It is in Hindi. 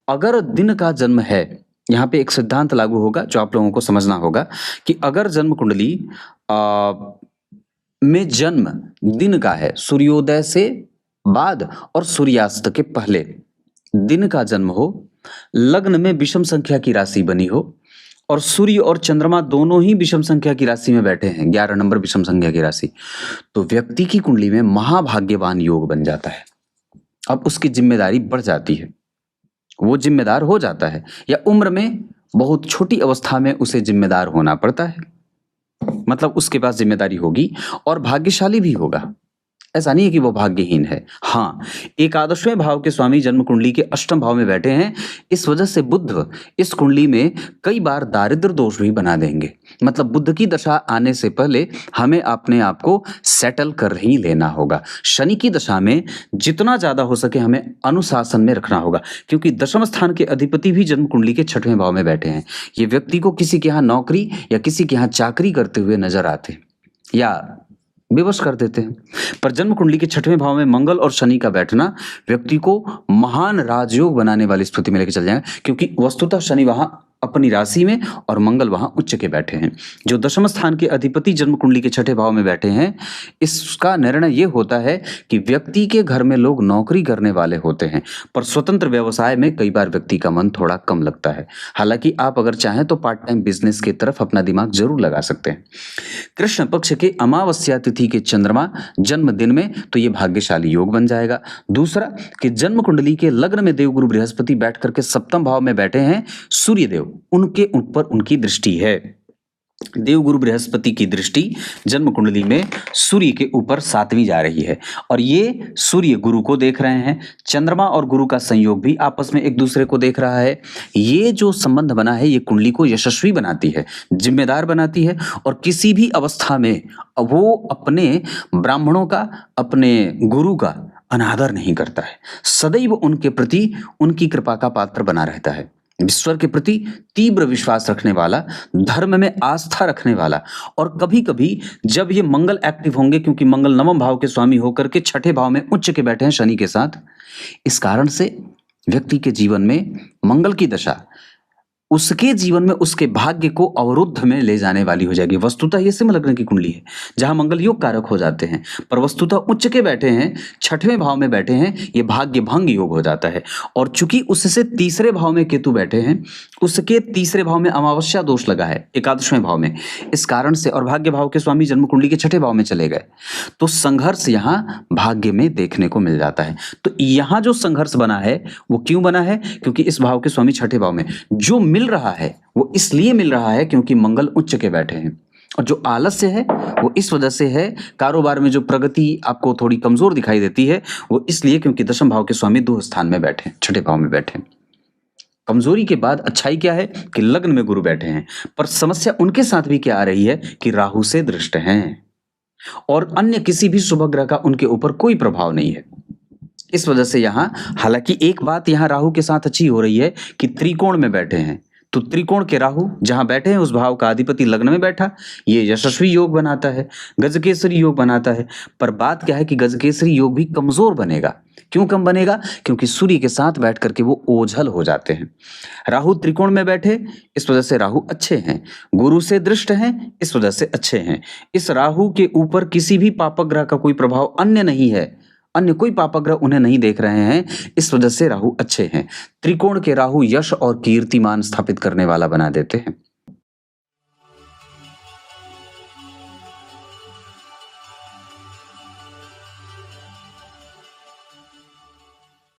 अगर दिन का जन्म है, यहाँ पे एक सिद्धांत लागू होगा जो आप लोगों को समझना होगा कि अगर जन्म कुंडली में जन्म दिन का है, सूर्योदय से बाद और सूर्यास्त के पहले दिन का जन्म हो, लग्न में विषम संख्या की राशि बनी हो और सूर्य और चंद्रमा दोनों ही विषम संख्या की राशि में बैठे हैं, 11 नंबर विषम संख्या की राशि, तो व्यक्ति की कुंडली में महाभाग्यवान योग बन जाता है। अब उसकी जिम्मेदारी बढ़ जाती है, वो जिम्मेदार हो जाता है, या उम्र में बहुत छोटी अवस्था में उसे जिम्मेदार होना पड़ता है, मतलब उसके पास जिम्मेदारी होगी और भाग्यशाली भी होगा। ऐसा नहीं है कि वो भाग्यहीन है। हाँ, एकादशवें भाव के स्वामी जन्म कुंडली के अष्टम भाव में बैठे हैं, इस वजह से बुध इस कुंडली में कई बार दारिद्र दोष भी बना देंगे। मतलब बुध की दशा आने से पहले हमें अपने आप को सेटल कर ही लेना होगा। शनि की दशा में जितना ज्यादा हो सके हमें अनुशासन में रखना होगा, क्योंकि दशम स्थान के अधिपति भी जन्म कुंडली के छठवें भाव में बैठे हैं। ये व्यक्ति को किसी के यहाँ नौकरी या किसी के यहाँ चाकरी करते हुए नजर आते हैं या विवश कर देते हैं। पर जन्म कुंडली के छठवें भाव में मंगल और शनि का बैठना व्यक्ति को महान राजयोग बनाने वाली स्थिति में लेकर चल जाएगा, क्योंकि वस्तुतः शनि वहां अपनी राशि में और मंगल वहां उच्च के बैठे हैं। जो दशम स्थान के अधिपति जन्म कुंडली के छठे भाव में बैठे हैं, इसका निर्णय यह होता है कि व्यक्ति के घर में लोग नौकरी करने वाले होते हैं, पर स्वतंत्र व्यवसाय में कई बार व्यक्ति का मन थोड़ा कम लगता है। हालांकि आप अगर चाहें तो पार्ट टाइम बिजनेस की तरफ अपना दिमाग जरूर लगा सकते हैं। कृष्ण पक्ष के अमावस्या तिथि के चंद्रमा जन्मदिन में तो ये भाग्यशाली योग बन जाएगा। दूसरा कि जन्म कुंडली के लग्न में देवगुरु बृहस्पति बैठ करके सप्तम भाव में बैठे हैं, सूर्यदेव उनके ऊपर उनकी दृष्टि है। देवगुरु बृहस्पति की दृष्टि जन्म कुंडली में सूर्य के ऊपर 7वीं जा रही है और ये सूर्य गुरु को देख रहे हैं। चंद्रमा और गुरु का संयोग भी आपस में एक दूसरे को देख रहा है। ये जो संबंध बना है ये कुंडली को यशस्वी बनाती है, जिम्मेदार बनाती है, और किसी भी अवस्था में वो अपने ब्राह्मणों का, अपने गुरु का अनादर नहीं करता है। सदैव उनके प्रति उनकी कृपा का पात्र बना रहता है। ईश्वर के प्रति तीव्र विश्वास रखने वाला, धर्म में आस्था रखने वाला, और कभी कभी जब ये मंगल एक्टिव होंगे, क्योंकि मंगल नवम भाव के स्वामी होकर के छठे भाव में उच्च के बैठे हैं शनि के साथ, इस कारण से व्यक्ति के जीवन में मंगल की दशा उसके जीवन में उसके भाग्य को अवरुद्ध में ले जाने वाली हो जाएगी। वस्तुतः ये सिंह लग्न की कुंडली है जहां मंगल योग कारक हो जाते हैं, पर वस्तुतः उच्च के बैठे हैं, छठवें भाव में बैठे हैं, ये भाग्य भंग योग हो जाता है। और चूंकि उससे तीसरे भाव में केतु बैठे हैं, उसके तीसरे भाव में अमावस्या दोष लगा है एकादशवें भाव में, इस कारण से, और भाग्य भाव के स्वामी जन्म कुंडली के छठे भाव में चले गए, तो संघर्ष यहाँ भाग्य में देखने को मिल जाता है। तो यहाँ जो संघर्ष बना है वो क्यों बना है? क्योंकि इस भाव के स्वामी छठे भाव में जो मिल रहा है वो इसलिए मिल रहा है क्योंकि मंगल उच्च के बैठे हैं, और जो आलस्य है वो इस वजह से है, कारोबार में जो प्रगति आपको थोड़ी कमजोर दिखाई देती है वो इसलिए क्योंकि दशम भाव के स्वामी दो स्थान में बैठे हैं, छठे भाव में बैठे हैं। कमजोरी के बाद अच्छाई क्या है कि लग्न में गुरु बैठे हैं, पर समस्या उनके साथ भी क्या आ रही है कि राहु से दृष्ट हैं और अन्य किसी भी शुभ ग्रह का उनके ऊपर कोई प्रभाव नहीं है। इस वजह से यहां, हालांकि एक बात यहां राहु के साथ अच्छी हो रही है कि त्रिकोण में बैठे हैं, तो त्रिकोण के राहु जहां बैठे हैं उस भाव का अधिपति लग्न में बैठा, ये यशस्वी योग बनाता है, गजकेसरी योग बनाता है। पर बात क्या है कि गजकेसरी योग भी कमजोर बनेगा। क्यों कम बनेगा? क्योंकि सूर्य के साथ बैठ करके वो ओझल हो जाते हैं। राहु त्रिकोण में बैठे, इस वजह से राहु अच्छे हैं, गुरु से दृष्ट हैं, इस वजह से अच्छे हैं। इस राहु के ऊपर किसी भी पापक ग्रह का कोई प्रभाव अन्य नहीं है, अन्य कोई पापक ग्रह उन्हें नहीं देख रहे हैं, इस वजह से राहु अच्छे हैं। त्रिकोण के राहु यश और कीर्तिमान स्थापित करने वाला बना देते हैं।